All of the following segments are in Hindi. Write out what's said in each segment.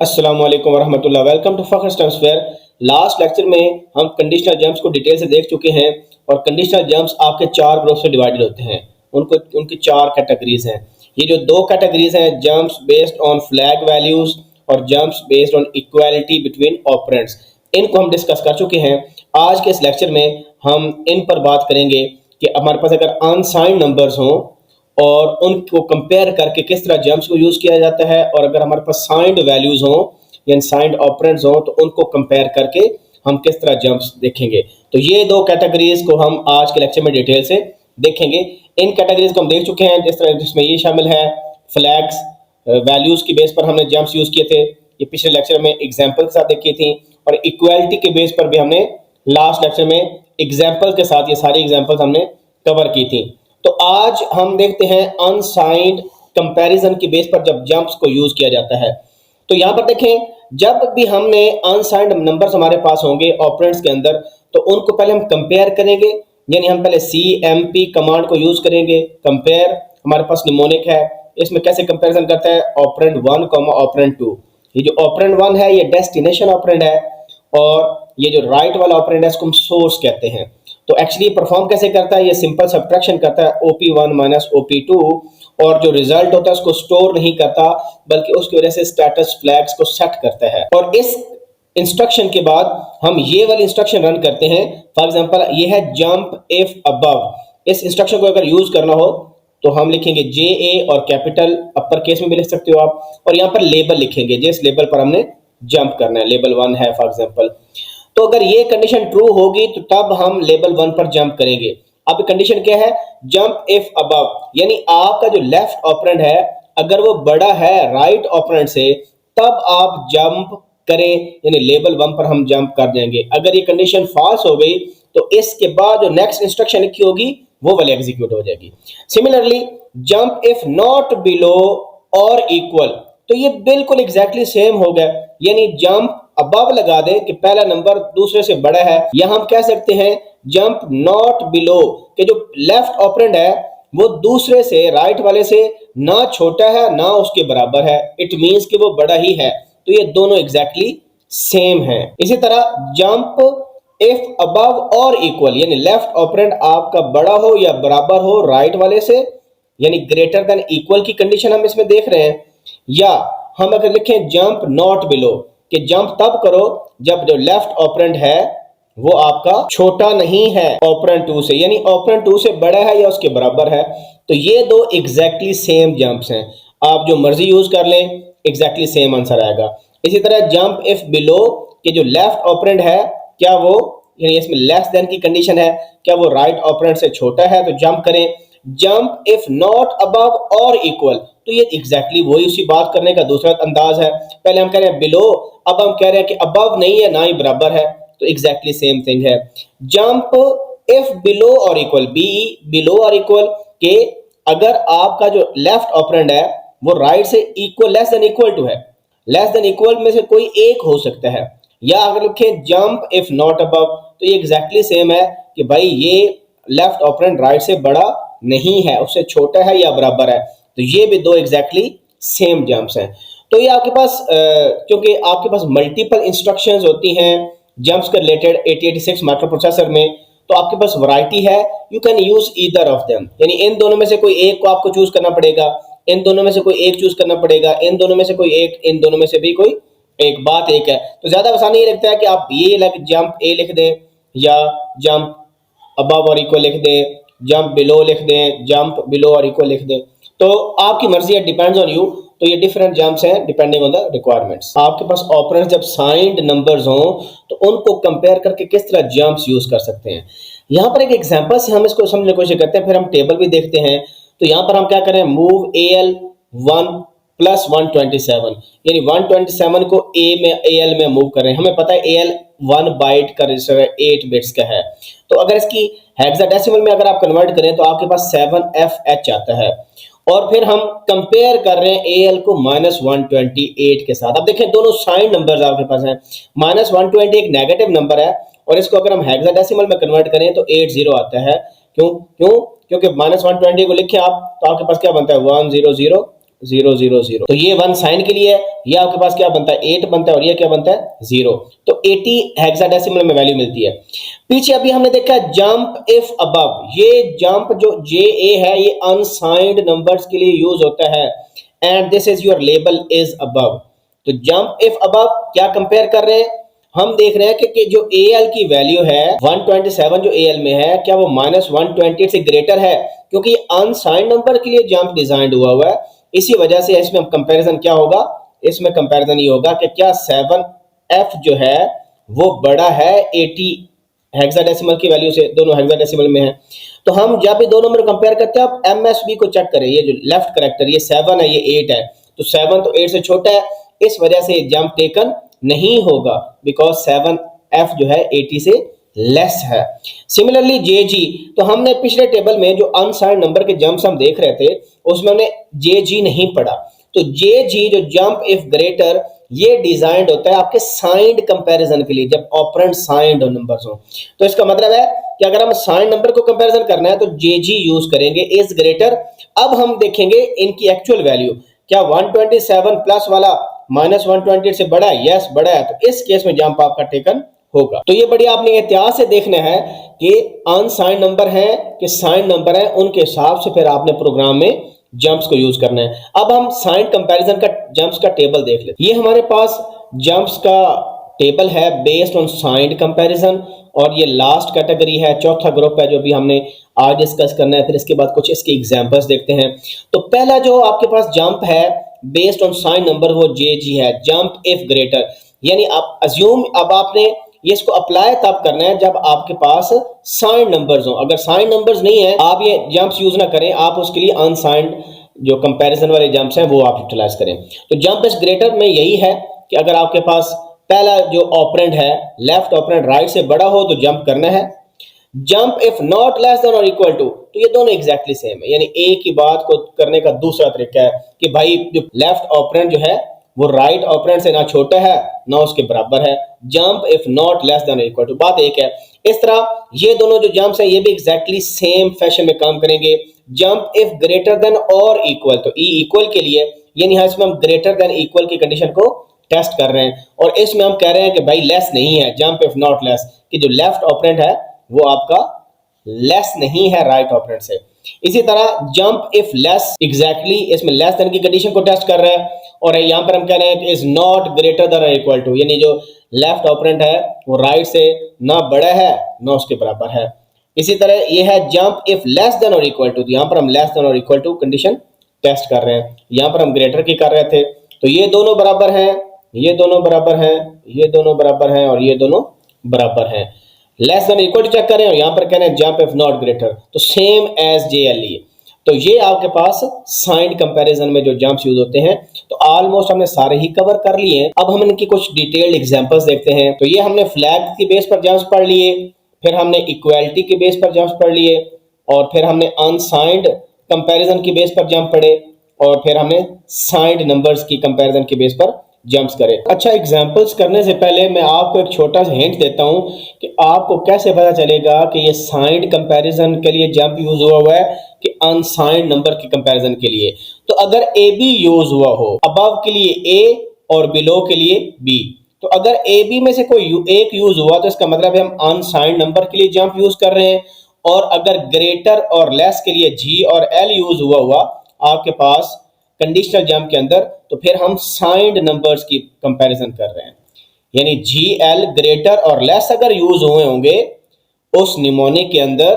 अस्सलाम वालेकुम वरहमतुल्लाह। वेलकम टू फखर स्टम्स फेयर। लास्ट लेक्चर में हम कंडीशनल जंप्स को डिटेल से देख चुके हैं और कंडीशनल जंप्स आपके चार ग्रुप से डिवाइडेड होते हैं। उनकी चार कैटेगरीज हैं। ये जो दो कैटेगरीज हैं, jumps based on flag values और jumps based on equality between operands, इनको हम डिस्कस कर चुके हैं। आज के इस लेक्चर में हम इन पर बात करेंगे कि हमारे पास अगर अनसाइंड नंबर्स हों और उनको कंपेयर करके किस तरह जंप्स को यूज किया जाता है, और अगर हमारे पास साइंड वैल्यूज हों या साइंड ऑपरेंड्स हों तो उनको कंपेयर करके हम किस तरह जंप्स देखेंगे। तो ये दो कैटेगरीज को हम आज के लेक्चर में डिटेल से देखेंगे। इन कैटेगरीज को हम देख चुके हैं, जिसमें ये शामिल है फ्लैग्स वैल्यूज की बेस पर हमने जंप्स यूज किए थे, ये पिछले लेक्चर में एग्जाम्पल के साथ देखी थी, और इक्वालिटी के बेस पर भी हमने लास्ट लेक्चर में एग्जाम्पल के साथ ये सारी एग्जाम्पल्स हमने कवर की थी। तो आज हम देखते हैं अनसाइंड कंपैरिजन की बेस पर जब जंप्स को यूज किया जाता है। तो यहां पर देखें, जब भी हमने अनसाइंड नंबर्स हमारे पास होंगे ऑपरेंड्स के अंदर, तो उनको पहले हम कंपेयर करेंगे, यानी हम पहले CMP कमांड को यूज करेंगे। कंपेयर हमारे पास निमोनिक है, इसमें कैसे कंपैरिजन करता है, ऑपरेंड 1 ऑपरेंड 2। ये जो ऑपरेंड 1 है ये डेस्टिनेशन ऑपरेंड है, और ये जो राइट वाला ऑपरेंड है इसको हम सोर्स कहते हैं। तो एक्चुअली परफॉर्म कैसे करता है, ये सिंपल सब्ट्रैक्शन करता है, OP1 माइनस OP2, और जो रिजल्ट होता है उसको स्टोर नहीं करता, बल्कि उसकी वजह से स्टेटस फ्लैग्स को सेट करता है। और इस इंस्ट्रक्शन के बाद हम ये वाली इंस्ट्रक्शन रन करते हैं। फॉर एग्जांपल ये है जंप इफ अबव। इस इंस्ट्रक्शन को अगर यूज करना हो तो हम लिखेंगे JA, और कैपिटल अपर केस में भी लिख सकते हो आप, और यहाँ पर लेबल लिखेंगे जिस लेबल पर हमने जंप करना है। लेबल 1 है फॉर एग्जांपल। तो अगर ये कंडीशन ट्रू होगी तो तब हम लेबल 1 पर जंप करेंगे। अब कंडीशन क्या है, जंप इफ अबव, यानी आपका जो लेफ्ट ऑपरेंड है अगर वो बड़ा है राइट ऑपरेंड से, तब आप जंप करें, यानी लेबल 1 पर हम जंप कर देंगे। अगर ये कंडीशन फॉल्स हो गई तो इसके बाद जो नेक्स्ट इंस्ट्रक्शन लिखी होगी वो वाली एग्जीक्यूट हो जाएगी। Similarly jump if not below और इक्वल, तो ये बिल्कुल एग्जैक्टली सेम हो गया, यानी जंप अबव लगा दे कि पहला नंबर दूसरे से बड़ा है, या हम कह सकते हैं जंप नॉट बिलो कि जो लेफ्ट ऑपरेंड है वो दूसरे से राइट वाले से ना छोटा है ना उसके बराबर है, इट मींस कि वो बड़ा ही है। तो ये दोनों एग्जैक्टली सेम है। इसी तरह जंप इफ अबव और इक्वल, यानी लेफ्ट ऑपरेंड आपका बड़ा हो या बराबर हो राइट वाले से, यानी ग्रेटर देन इक्वल की कंडीशन हम इसमें देख रहे हैं। या हम अगर लिखें जंप नॉट बिलो, कि जंप तब करो जब जो लेफ्ट ऑपरेंड है वो आपका छोटा नहीं है ऑपरेंड 2 से, यानी ऑपरेंड 2 से बड़ा है या उसके बराबर है। तो ये दो एग्जैक्टली सेम जंप्स हैं, आप जो मर्जी यूज कर लें एग्जैक्टली सेम आंसर आएगा। इसी तरह जंप इफ बिलो, कि जो लेफ्ट ऑपरेंड है क्या वो, यानी इसमें लेस देन की कंडीशन है, क्या वो राइट ऑपरेंड से छोटा है तो जंप करें। जंप इफ नॉट अबव और इक्वल, तो ये एग्जैक्टली वही उसी बात करने का दूसरा अंदाज है। पहले हम कह रहे हैं बिलो, अब हम कह रहे हैं कि अबव नहीं है ना ही बराबर है, तो एग्जैक्टली सेम थिंग है। जंप इफ बिलो और इक्वल, बी बिलो और इक्वल, के अगर आपका जो लेफ्ट ऑपरेंड है वो राइट से equal less than equal to है, लेस देन इक्वल में से कोई एक हो सकता है। या अगर लिखे जंप इफ नॉट अबव, तो ये एग्जैक्टली सेम है कि भाई ये लेफ्ट ऑपरेंड राइट से बड़ा नहीं है, उससे छोटा है या बराबर है। तो ये भी दो एग्जैक्टली सेम जंप्स हैं। तो ये आपके पास क्योंकि आपके पास मल्टीपल इंस्ट्रक्शंस होती हैं जंप्स के रिलेटेड 8086 माइक्रो प्रोसेसर में, तो आपके पास वैरायटी है, you can use either of them, यानी इन दोनों में से कोई एक को आपको चूज करना पड़ेगा, इन दोनों में से कोई एक चूज करना पड़ेगा, इन दोनों में से कोई एक, इन दोनों में से भी कोई एक। बात एक है, तो ज्यादा आसानी ये लगता है कि आप ये जंप ए लिख दें, या जंप अबव और इक्वल लिख दें, जंप बिलो लिख दें, जंप बिलो और इक्वल लिख दें, तो आपकी मर्जी है, डिपेंड्स ऑन यू। तो ये डिफरेंट जंप्स हैं डिपेंडिंग ऑन द रिक्वायरमेंट्स। आपके पास ऑपरेंड्स जब साइंड नंबर्स हों तो उनको कंपेयर करके किस तरह जंप्स यूज कर सकते हैं। यहाँ पर एक एग्जांपल से हम इसको समझने की कोशिश करते हैं, फिर हम टेबल भी देखते हैं। तो यहाँ पर हम क्या करें, मूव AL 1 प्लस 127, यानी 127 को AL में मूव करें। हमें पता है AL 1 बाइट का रजिस्टर है, 8 बिट्स का है। तो अगर इसकी हेक्साडेसिमल में अगर आप कन्वर्ट करें तो आपके पास 7FH आता है। और फिर हम कंपेयर कर रहे हैं AL को -128 के साथ। अब देखें दोनों साइन नंबर्स आपके पास हैं। -120 एक नेगेटिव नंबर है, और इसको अगर हम हेक्साडेसिमल में कन्वर्ट करें तो 80 आता है। क्यों क्यों क्योंकि -120 को लिखें आप तो आपके पास क्या बनता है 100 0 0 0। तो ये 1 साइन के लिए है, ये आपके पास क्या बनता है 8 बनता है और ये क्या बनता है 0। तो 80 हेक्साडेसिमल में वैल्यू मिलती है। पीछे अभी हमने देखा जंप इफ अबव, ये जंप जो JA है ये अनसाइंड नंबर्स के लिए यूज होता है and this is your label is above. तो जंप इफ अबव क्या कंपेयर कर रहे हैं, हम देख रहे हैं कि जो AL की वैल्यू है 127 जो AL में है क्या वो -120 से ग्रेटर है, क्योंकि अनसाइंड नंबर के लिए जंप डिजाइन हुआ है। इसी वजह से इसमें कंपैरिजन क्या होगा, इसमें कंपैरिजन ये होगा कि क्या 7F जो है वो बड़ा है 80 हेक्साडेसिमल की वैल्यू से, दोनों हेक्साडेसिमल में है। तो हम जब भी दो नंबर कंपेयर करते हैं आप MSB को चेक करें, ये जो लेफ्ट करेक्टर ये 7 है ये 8 है, तो 7 तो 8 से छोटा है, इस वजह से जंप टेकन नहीं होगा बिकॉज 7F जो है 80 से लेस है। सिमिलरली JG, तो हमने पिछले टेबल में जो अनसाइंड नंबर के जंप्स हम देख रहे थे उसमें हमने JG नहीं पढ़ा। तो JG जो जंप इफ ग्रेटर ये डिजाइंड होता है आपके साइंड कंपैरिजन के लिए, जब ऑपरेंड साइंड नंबर्स हो। तो इसका मतलब है कि अगर हम साइंड नंबर को कंपैरिजन करना है तो JG यूज करेंगे इज ग्रेटर। अब हम देखेंगे इनकी एक्चुअल वैल्यू, क्या 127 प्लस वाला -128 से बड़ा है, यस बड़ा है, तो इस केस में जंप आपका टेकन होगा। तो ये बढ़िया आपने एहतियात से देखना है कि अनसाइंड नंबर है कि साइंड नंबर है, उनके हिसाब से फिर आपने प्रोग्राम में जंप्स को यूज करना है। अब हम साइंड कंपैरिजन का जंप्स का टेबल देख लेते हैं। ये हमारे पास जंप्स का टेबल है बेस्ड ऑन साइंड कंपैरिजन, और ये लास्ट कैटेगरी है, चौथा ग्रुप है जो भी हमने आज डिस्कस करना है। फिर इसके बाद कुछ इसके एग्जांपल्स देखते हैं। तो पहला जो आपके पास जंप है बेस्ड ऑन साइन नंबर वो JG है, जंप इफ ग्रेटर। यानी आप अज्यूम, अब आपने ये इसको अप्लाई तब करना है जब आपके पास साइन नंबर्स हो। अगर साइन नंबर्स नहीं है आप ये जंप्स यूज ना करें, आप उसके लिए अनसाइंड जो कंपैरिजन वाले जंप्स हैं वो आप यूटिलाइज करें। तो जंप इज ग्रेटर में यही है कि अगर आपके पास पहला जो ऑपरेंड है लेफ्ट ऑपरेंड राइट से बड़ा हो तो जंप करना है। Jump if not less than और इक्वल टू, तो ये दोनों एग्जैक्टली सेम है। यानी एक ही बात को करने का दूसरा तरीका है कि भाई जो लेफ्ट ऑपरेंड जो है वो राइट ऑपरेंड से ना छोटा है ना उसके बराबर है। Jump if not less than और इक्वल टू, बात एक है। इस तरह ये दोनों जो जंप्स है ये भी एग्जैक्टली सेम फैशन में काम करेंगे। जंप इफ ग्रेटर देन और इक्वल, तो ई इक्वल के लिए यानी इसमें हम ग्रेटर देन इक्वल की कंडीशन को टेस्ट कर रहे हैं, और इसमें हम कह रहे हैं कि भाई लेस नहीं है, जंप इफ नॉट लेस, कि जो लेफ्ट ऑपरेंड है वो आपका लेस नहीं है राइट ऑपरेंड से। इसी तरह जंप इफ लेस, एग्जैक्टली इसमें लेस देन की कंडीशन को टेस्ट कर रहे हैं, और यहां पर हम कह रहे हैं कि इज नॉट ग्रेटर देन और इक्वल टू, यानी जो लेफ्ट ऑपरेंड है वो राइट से ना बड़ा है ना उसके बराबर है। इसी तरह ये है जंप इफ लेस देन और इक्वल टू, यहां पर हम लेस देन और इक्वल टू कंडीशन टेस्ट कर रहे हैं, यहां पर हम ग्रेटर की कर रहे थे। तो ये दोनों बराबर हैं, ये दोनों बराबर हैं, ये दोनों बराबर हैं और ये दोनों बराबर हैं। Less than equal to check करें और यहां पर कह रहे हैं जंप इफ नॉट ग्रेटर, तो सेम एज JLE। तो ये आपके पास साइंड कंपैरिजन में जो जंप्स यूज होते हैं। तो ऑलमोस्ट हमने सारे ही कवर कर लिए हैं। अब हम इनकी कुछ डिटेल्ड एग्जांपल्स देखते हैं। तो ये हमने फ्लैग की बेस पर जंप्स पढ़ लिए, फिर हमने इक्वालिटी के बेस पर जंप्स पढ़ लिए, और फिर हमने अनसाइंड कंपैरिजन की बेस पर जंप पढ़े, और फिर हमने साइंड नंबर्स की कंपैरिजन की बेस पर जंप्स करें। अच्छा, एग्जांपल्स करने से पहले मैं आपको एक छोटा सा हिंट देता हूं कि आपको कैसे पता चलेगा कि ये साइंड कंपैरिजन के लिए जंप यूज हुआ है कि अनसाइंड नंबर के कंपैरिजन के लिए। तो अगर AB यूज हुआ हो, अबव के लिए A और बिलो के लिए B, तो अगर AB में से कोई एक यूज हुआ तो इसका मतलब है हम अनसाइंड नंबर के लिए जंप यूज कर रहे हैं। और अगर ग्रेटर और लेस के लिए G और L यूज हुआ आपके पास कंडीशनल जंप के अंदर, तो फिर हम साइंड नंबर्स की कंपैरिजन कर रहे हैं। यानी GL ग्रेटर और लेस अगर यूज हुए होंगे उस निमोनिक के अंदर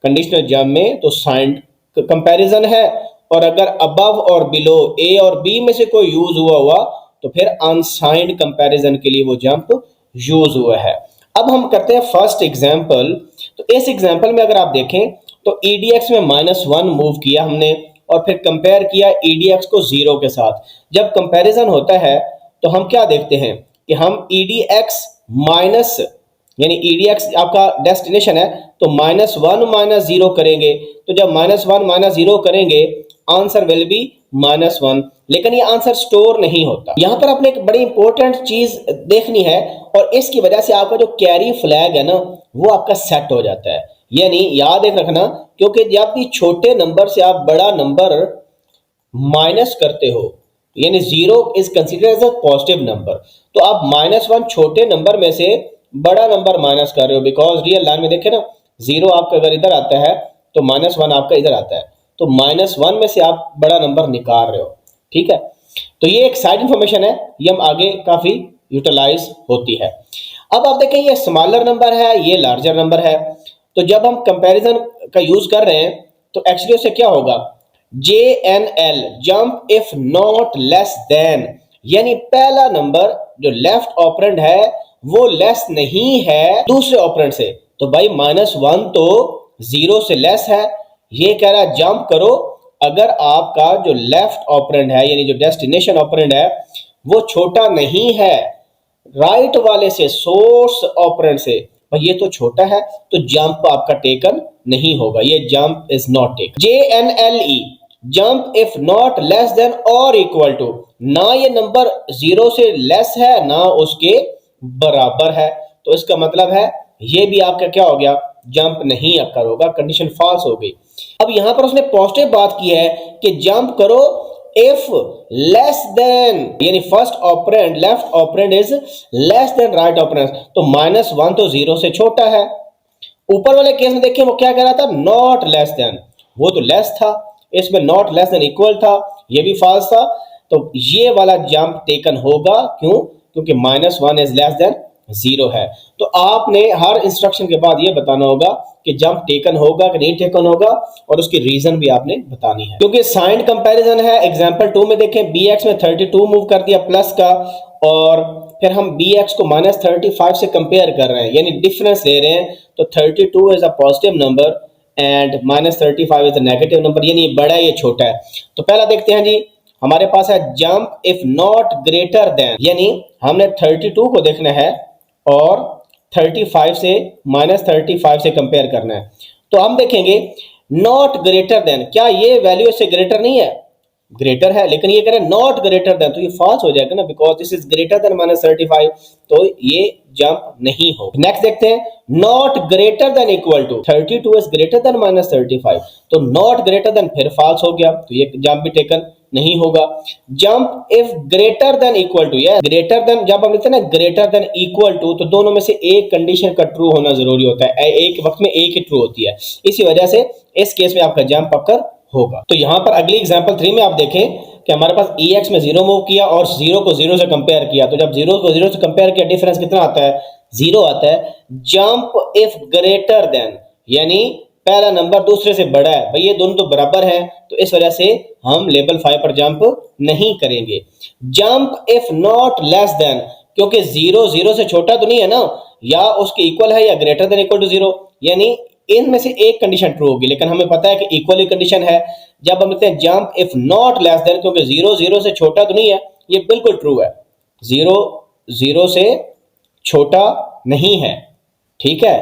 कंडीशनल जंप में, तो साइंड कंपैरिजन है। और अगर अबव और बिलो A और B में से कोई यूज हुआ तो फिर अनसाइंड कंपैरिजन के लिए वो जंप यूज हुआ है। अब हम करते हैं फर्स्ट एग्जांपल। तो इस एग्जांपल में अगर आप देखें तो EDX में -1 मूव किया हमने, और फिर कंपेयर किया EDX को 0 के साथ। जब कंपैरिजन होता है तो हम क्या देखते हैं कि हम EDX माइनस, यानी EDX आपका डेस्टिनेशन है, तो -1 -0 करेंगे। तो जब -1 -0 करेंगे आंसर विल बी -1, लेकिन ये आंसर स्टोर नहीं होता। यहां पर आपने एक बड़ी इंपॉर्टेंट चीज देखनी है, और इसकी वजह से आपका जो कैरी फ्लैग है ना वो आपका सेट हो जाता है। यानी याद रखना, क्योंकि जब भी छोटे नंबर से आप बड़ा नंबर माइनस करते हो, यानी 0 is considered as a positive number, तो आप -1 छोटे नंबर में से बड़ा नंबर माइनस कर रहे हो, बिकॉज रियल लाइन में देखें ना, 0 आपका अगर इधर आता है तो -1 आपका इधर आता है, तो -1 में से आप बड़ा नंबर निकाल रहे हो। ठीक है, तो ये एक साइड इंफॉर्मेशन है, ये हम आगे काफी यूटिलाइज होती है। अब आप देखें ये स्मॉलर नंबर है, ये लार्जर नंबर है, तो जब हम कंपैरिजन का यूज कर रहे हैं तो एक्चुअली उससे क्या होगा, JNL jump if not less than, यानी पहला नंबर जो लेफ्ट ऑपरेंड है वो लेस नहीं है दूसरे ऑपरेंड से, तो भाई -1 तो 0 से लेस है, ये कह रहा है जंप करो अगर आपका जो लेफ्ट ऑपरेंड है यानी जो डेस्टिनेशन ऑपरेंड है वो छोटा नहीं है राइट वाले से, सोर्स ऑपरेंड से, भाई ये तो छोटा है तो जंप आपका टेकन नहीं होगा, ये jump is not taken. JNLE jump if not less than और इक्वल टू, ना ये नंबर 0 से लेस है ना उसके बराबर है, तो इसका मतलब है ये भी आपका क्या हो गया, जंप नहीं अकर होगा, कंडीशन फॉल्स हो गई। अब यहां पर उसने पॉजिटिव बात की है कि जंप करो इफ लेस देन, यानी first operand left operand is less than right operand, तो -1 तो 0 से छोटा है। ऊपर वाले केस में देखिए वो क्या कह रहा था, नॉट लेस देन, वो तो लेस था, इसमें नॉट लेस देन इक्वल था, ये भी फॉल्स था, तो ये वाला जंप टेकन होगा, क्यों, क्योंकि -1 इज लेस देन 0 है। तो आपने हर इंस्ट्रक्शन के बाद ये बताना होगा कि जंप टेकन होगा कि नहीं टेकन होगा, और उसकी रीजन भी आपने बतानी है, क्योंकि साइंड कंपैरिजन है। एग्जांपल 2 में देखें, bx में 32 मूव कर दिया प्लस का, और फिर हम bx को -35 से कंपेयर कर रहे हैं, यानी डिफरेंस ले रहे हैं, तो 32 is a positive number and -35 is a negative number, यानी ये बड़ा है ये छोटा है। तो पहला देखते हैं जी, हमारे पास है jump if not greater then, यानी हमने 32 को देखना है और 35 से -35 से कंपेयर करना है, तो हम देखेंगे नॉट ग्रेटर देन, क्या ये वैल्यू इससे ग्रेटर नहीं है, ग्रेटर है, लेकिन ये कह रहे हैं नॉट ग्रेटर देन, तो ये फॉल्स हो जाएगा ना, because this is greater than -35, तो ये जंप नहीं हो। नेक्स्ट देखते हैं, not greater than equal to, 32 is greater than -35, तो नॉट ग्रेटर देन फिर फॉल्स हो गया, तो ये जंप भी टेकन नहीं होगा। Jump if greater than equal to, या ग्रेटर देन जब हम लिखते हैं ना ग्रेटर देन इक्वल टू, तो दोनों में से एक कंडीशन का ट्रू होना जरूरी होता है, एक वक्त में एक ही ट्रू होती है, इसी वजह से इस केस में आपका जंप अकर होगा। तो यहां पर अगली एग्जांपल 3 में आप देखें कि हमारे पास EX में 0 मूव किया और 0 को 0 से कंपेयर किया, तो जब 0 को 0 से कंपेयर किया डिफरेंस कितना आता है, 0 आता है। जंप इफ ग्रेटर देन, यानी पहला नंबर दूसरे से बड़ा है, भाई ये दोनों तो बराबर हैं, तो इस वजह से हम लेवल 5 पर जंप नहीं करेंगे। Jump if not less than, क्योंकि 0 0 से छोटा तो नहीं है ना, या उसके इक्वल है या ग्रेटर देन इक्वल टू 0, यानी इनमें से एक कंडीशन ट्रू होगी, लेकिन हमें पता है कि इक्वली कंडीशन है। जब हम लिखते हैं jump if not less than, क्योंकि 0 0 से छोटा तो नहीं है, ये बिल्कुल ट्रू है, 0 0 से छोटा नहीं है, ठीक है,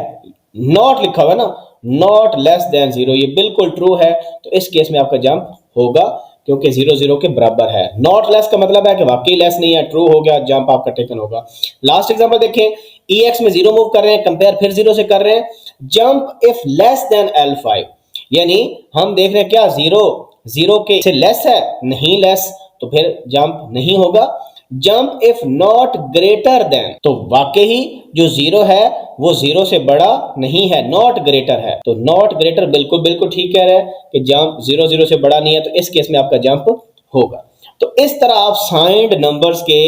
नॉट लिखा हुआ ना, नॉट लेस देन 0, ये बिल्कुल ट्रू है, तो इस केस में आपका जंप होगा क्योंकि 0 0 के बराबर है। नॉट लेस का मतलब है कि वाकई लेस नहीं है, ट्रू हो गया, जंप आपका टेकन होगा। लास्ट एग्जांपल देखें, EX में 0 मूव कर रहे हैं, कंपेयर फिर 0 से कर रहे हैं। Jump if less than L5, यानी हम देख रहे हैं क्या 0 0 के से लेस है, नहीं लेस, तो फिर जंप नहीं होगा। Jump if not greater then, तो वाकई ही जो 0 है वो 0 से बड़ा नहीं है, नॉट ग्रेटर है, तो नॉट ग्रेटर बिल्कुल बिल्कुल ठीक कह रहे हैं कि जंप 0 0 से बड़ा नहीं है, तो इस केस में आपका जंप होगा। तो इस तरह आप साइंड नंबर्स के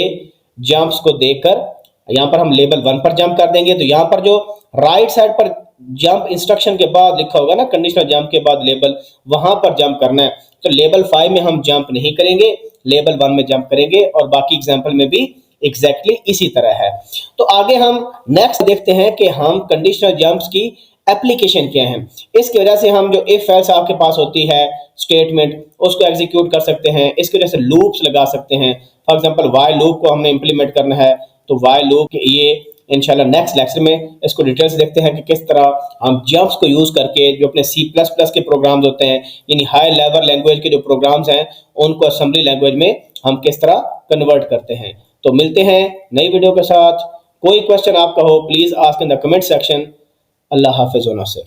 जंप्स को देखकर यहां पर हम लेवल 1 पर जंप कर देंगे, तो यहां पर जो राइट साइड पर जंप इंस्ट्रक्शन के बाद लिखा होगा ना, कंडीशनल जंप के बाद लेबल, वहां पर जंप करना है। तो लेवल 5 में हम जंप नहीं करेंगे, लेवल 1 में जंप करेंगे, और बाकी एग्जांपल में भी एग्जैक्टली इसी तरह है। तो आगे हम नेक्स्ट देखते हैं कि हम कंडीशनल जंप्स की एप्लीकेशन क्या है। इसकी वजह से हम जो इफ एल्स आपके पास होती है स्टेटमेंट, उसको एग्जीक्यूट कर सकते हैं, इसकी वजह से लूप्स लगा सकते हैं। फॉर एग्जांपल वाइल लूप को हमने इंप्लीमेंट करना है, तो वाइल लूप ये इंशाल्लाह नेक्स्ट लेक्चर में इसको डिटेल्स देखते हैं कि किस तरह हम जंप्स को यूज करके जो अपने C++ के प्रोग्राम्स होते हैं, यानी हाई लेवल लैंग्वेज के जो प्रोग्राम्स हैं, उनको असेंबली लैंग्वेज में हम किस तरह कन्वर्ट करते हैं। तो मिलते हैं नई वीडियो के साथ। कोई क्वेश्चन आपका हो please ask in the comment section. अल्लाह हाफिज व नासिर।